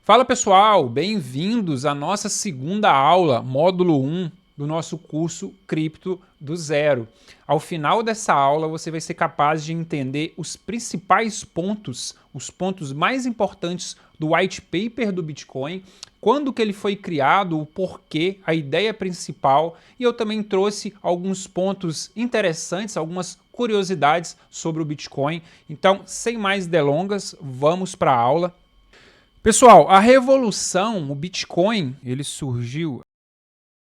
Fala pessoal, bem-vindos à nossa segunda aula, módulo 1 do nosso curso Cripto do Zero. Ao final dessa aula você vai ser capaz de entender os principais pontos, os pontos mais importantes do white paper do Bitcoin, quando que ele foi criado, o porquê, a ideia principal, e eu também trouxe alguns pontos interessantes, algumas curiosidades sobre o Bitcoin. Então, sem mais delongas, vamos para a aula. Pessoal, a revolução, o Bitcoin, ele surgiu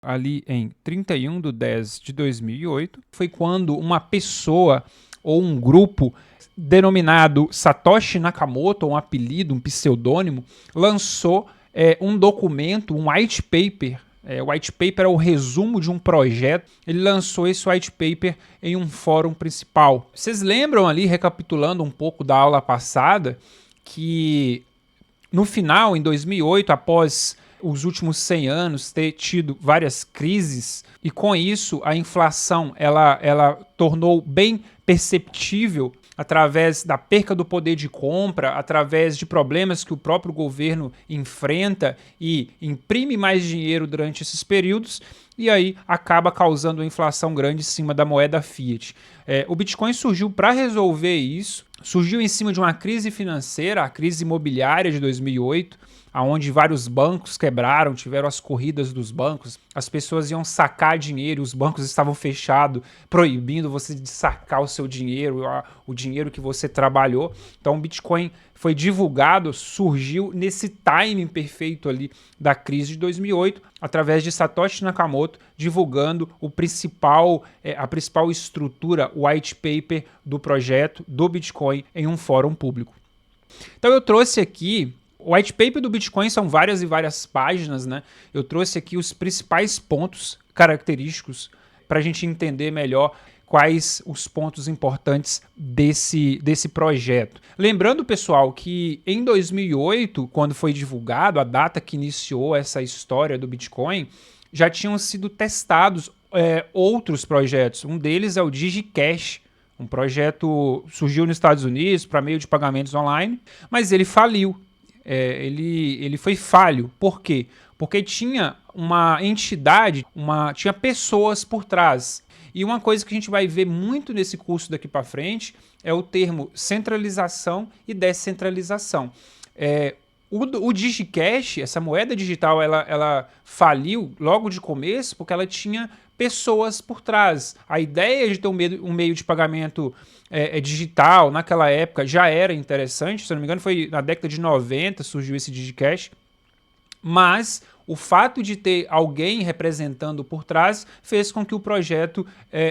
ali em 31/10/2008. Foi quando uma pessoa ou um grupo denominado Satoshi Nakamoto, um apelido, um pseudônimo, lançou um documento, um white paper. O white paper é o resumo de um projeto. Ele lançou esse white paper em um fórum principal. Vocês lembram ali, recapitulando um pouco da aula passada, que no final, em 2008, após os últimos 100 anos ter tido várias crises, e com isso a inflação ela tornou bem perceptível através da perca do poder de compra, através de problemas que o próprio governo enfrenta e imprime mais dinheiro durante esses períodos, e aí acaba causando uma inflação grande em cima da moeda fiat. O Bitcoin surgiu para resolver isso, surgiu em cima de uma crise financeira, a crise imobiliária de 2008, onde vários bancos quebraram, tiveram as corridas dos bancos, as pessoas iam sacar dinheiro, os bancos estavam fechados, proibindo você de sacar o seu dinheiro, o dinheiro que você trabalhou. Então o Bitcoin foi divulgado, surgiu nesse timing perfeito ali da crise de 2008, através de Satoshi Nakamoto, divulgando a principal estrutura, o white paper do projeto do Bitcoin em um fórum público. Então eu trouxe aqui, o white paper do Bitcoin são várias e várias páginas, né? Eu trouxe aqui os principais pontos característicos para a gente entender melhor quais os pontos importantes desse projeto. Lembrando, pessoal, que em 2008, quando foi divulgado, a data que iniciou essa história do Bitcoin, já tinham sido testados outros projetos. Um deles é o DigiCash, um projeto surgiu nos Estados Unidos para meio de pagamentos online, mas ele faliu. Ele foi falho. Por quê? Porque tinha uma entidade, tinha pessoas por trás. E uma coisa que a gente vai ver muito nesse curso daqui para frente é o termo centralização e descentralização. O DigiCash, essa moeda digital, ela faliu logo de começo porque ela tinha pessoas por trás. A ideia de ter um meio de pagamento digital naquela época já era interessante, se não me engano foi na década de 90 surgiu esse DigiCash, mas o fato de ter alguém representando por trás fez com que o projeto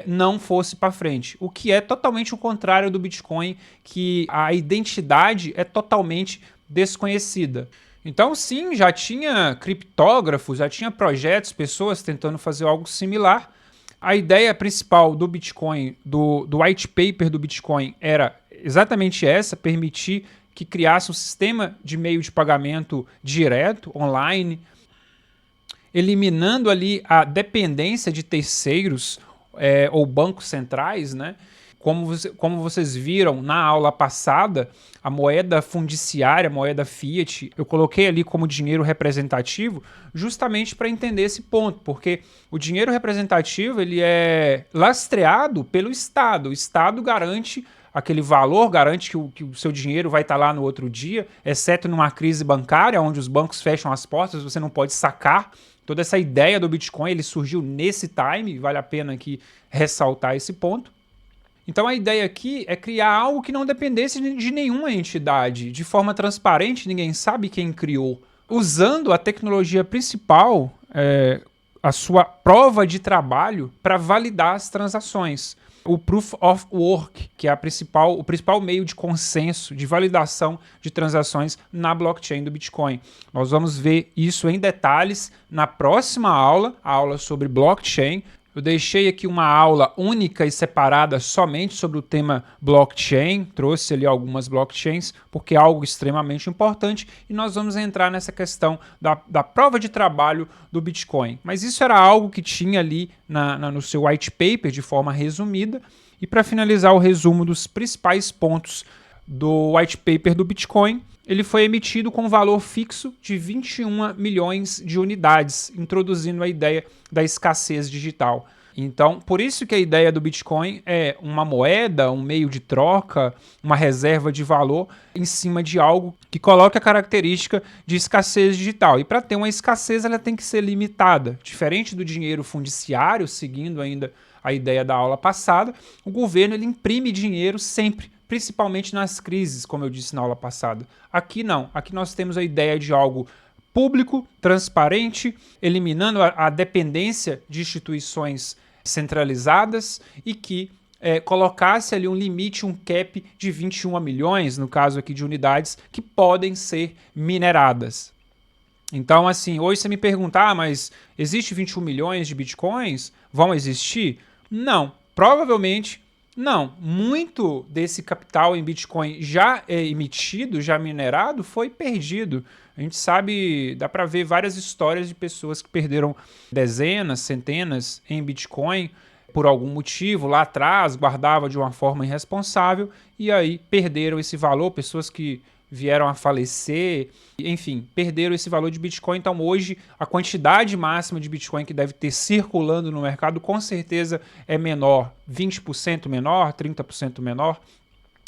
não fosse para frente, o que é totalmente o contrário do Bitcoin, que a identidade é totalmente desconhecida. Então sim, já tinha criptógrafos, já tinha projetos, pessoas tentando fazer algo similar. A ideia principal do Bitcoin, do white paper do Bitcoin, era exatamente essa, permitir que criasse um sistema de meio de pagamento direto, online, eliminando ali a dependência de terceiros ou bancos centrais, né? Como vocês viram na aula passada, a moeda fundiciária, a moeda fiat, eu coloquei ali como dinheiro representativo justamente para entender esse ponto, porque o dinheiro representativo ele é lastreado pelo Estado. O Estado garante aquele valor, garante que o seu dinheiro vai estar lá no outro dia, exceto numa crise bancária, onde os bancos fecham as portas, você não pode sacar. Toda essa ideia do Bitcoin ele surgiu nesse time, vale a pena aqui ressaltar esse ponto. Então a ideia aqui é criar algo que não dependesse de nenhuma entidade, de forma transparente, ninguém sabe quem criou, usando a tecnologia principal, a sua prova de trabalho para validar as transações. O Proof of Work, que é o principal meio de consenso, de validação de transações na blockchain do Bitcoin. Nós vamos ver isso em detalhes na próxima aula, a aula sobre blockchain. Eu deixei aqui uma aula única e separada somente sobre o tema blockchain, trouxe ali algumas blockchains, porque é algo extremamente importante, e nós vamos entrar nessa questão da prova de trabalho do Bitcoin. Mas isso era algo que tinha ali no seu white paper de forma resumida, e para finalizar o resumo dos principais pontos do white paper do Bitcoin, ele foi emitido com valor fixo de 21 milhões de unidades, introduzindo a ideia da escassez digital. Então, por isso que a ideia do Bitcoin é uma moeda, um meio de troca, uma reserva de valor em cima de algo que coloca a característica de escassez digital. E para ter uma escassez, ela tem que ser limitada. Diferente do dinheiro fundiciário, seguindo ainda a ideia da aula passada, o governo ele imprime dinheiro sempre, principalmente nas crises, como eu disse na aula passada. Aqui não. Aqui nós temos a ideia de algo público, transparente, eliminando a dependência de instituições centralizadas e que colocasse ali um limite, um cap de 21 milhões, no caso aqui de unidades, que podem ser mineradas. Então, assim, hoje você me pergunta, mas existe 21 milhões de bitcoins? Vão existir? Não, provavelmente não. Muito desse capital em Bitcoin já emitido, já minerado, foi perdido. A gente sabe, dá para ver várias histórias de pessoas que perderam dezenas, centenas em Bitcoin por algum motivo, lá atrás, guardava de uma forma irresponsável e aí perderam esse valor, pessoas que vieram a falecer, enfim, perderam esse valor de Bitcoin. Então hoje a quantidade máxima de Bitcoin que deve ter circulando no mercado com certeza é menor, 20% menor, 30% menor,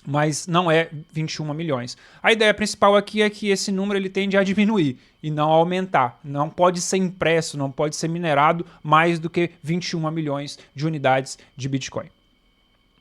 mas não é 21 milhões. A ideia principal aqui é que esse número ele tende a diminuir e não a aumentar. Não pode ser impresso, não pode ser minerado mais do que 21 milhões de unidades de Bitcoin.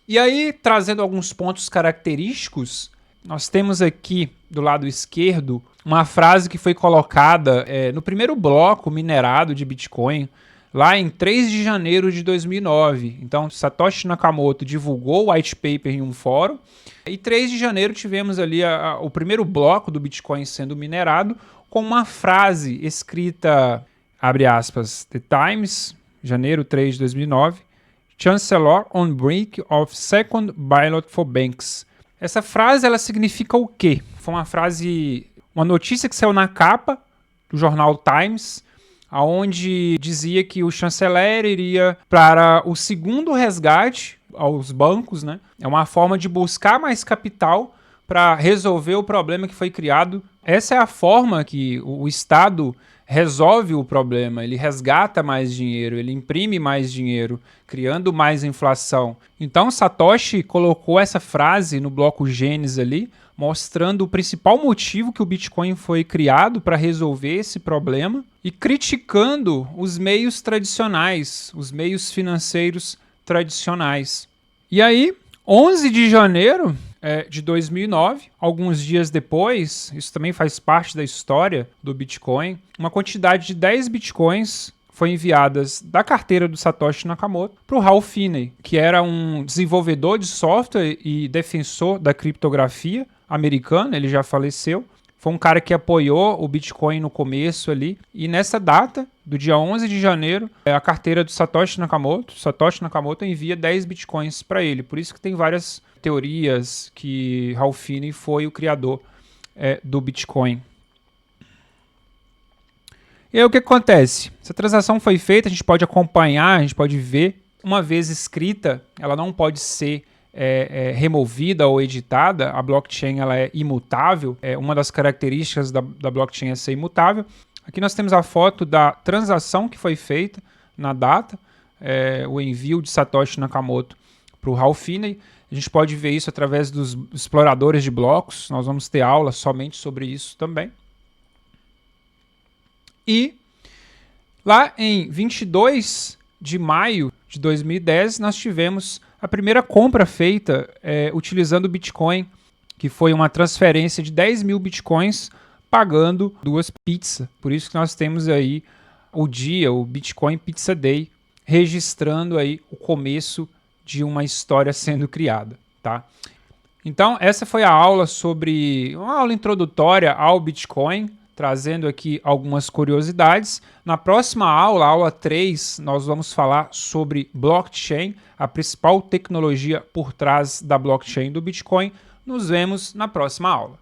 E aí, trazendo alguns pontos característicos, nós temos aqui do lado esquerdo uma frase que foi colocada no primeiro bloco minerado de Bitcoin, lá em 3 de janeiro de 2009. Então, Satoshi Nakamoto divulgou o white paper em um fórum. E 3 de janeiro tivemos ali o primeiro bloco do Bitcoin sendo minerado com uma frase escrita, abre aspas, The Times, janeiro 3 de 2009, Chancellor on brink of second bailout for banks. Essa frase, ela significa o quê? Foi uma notícia que saiu na capa do jornal Times, onde dizia que o chanceler iria para o segundo resgate aos bancos, né? É uma forma de buscar mais capital para resolver o problema que foi criado. Essa é a forma que o Estado resolve o problema, ele resgata mais dinheiro, ele imprime mais dinheiro, criando mais inflação. Então Satoshi colocou essa frase no bloco Gênesis ali, mostrando o principal motivo que o Bitcoin foi criado para resolver esse problema e criticando os meios tradicionais, os meios financeiros tradicionais. E aí, 11 de janeiro de 2009, alguns dias depois, isso também faz parte da história do Bitcoin, uma quantidade de 10 Bitcoins foi enviadas da carteira do Satoshi Nakamoto para o Ralph Finney, que era um desenvolvedor de software e defensor da criptografia americano, ele já faleceu. Foi um cara que apoiou o Bitcoin no começo ali. E nessa data, do dia 11 de janeiro, a carteira do Satoshi Nakamoto envia 10 Bitcoins para ele. Por isso que tem várias teorias que Ralph Finney foi o criador do Bitcoin. E aí o que acontece? Essa transação foi feita, a gente pode acompanhar, a gente pode ver. Uma vez escrita, ela não pode ser removida ou editada. A blockchain ela é imutável. Uma das características da blockchain é ser imutável. Aqui nós temos a foto da transação que foi feita na data, o envio de Satoshi Nakamoto para o Ralph Finney. A gente pode ver isso através dos exploradores de blocos. Nós vamos ter aula somente sobre isso também. E lá em 22 de maio de 2010, nós tivemos a primeira compra feita utilizando o Bitcoin, que foi uma transferência de 10 mil Bitcoins pagando 2 pizzas. Por isso que nós temos aí o Bitcoin Pizza Day, registrando aí o começo de uma história sendo criada, tá? Então, essa foi a aula uma aula introdutória ao Bitcoin, trazendo aqui algumas curiosidades. Na próxima aula, aula 3, nós vamos falar sobre blockchain, a principal tecnologia por trás da blockchain do Bitcoin. Nos vemos na próxima aula.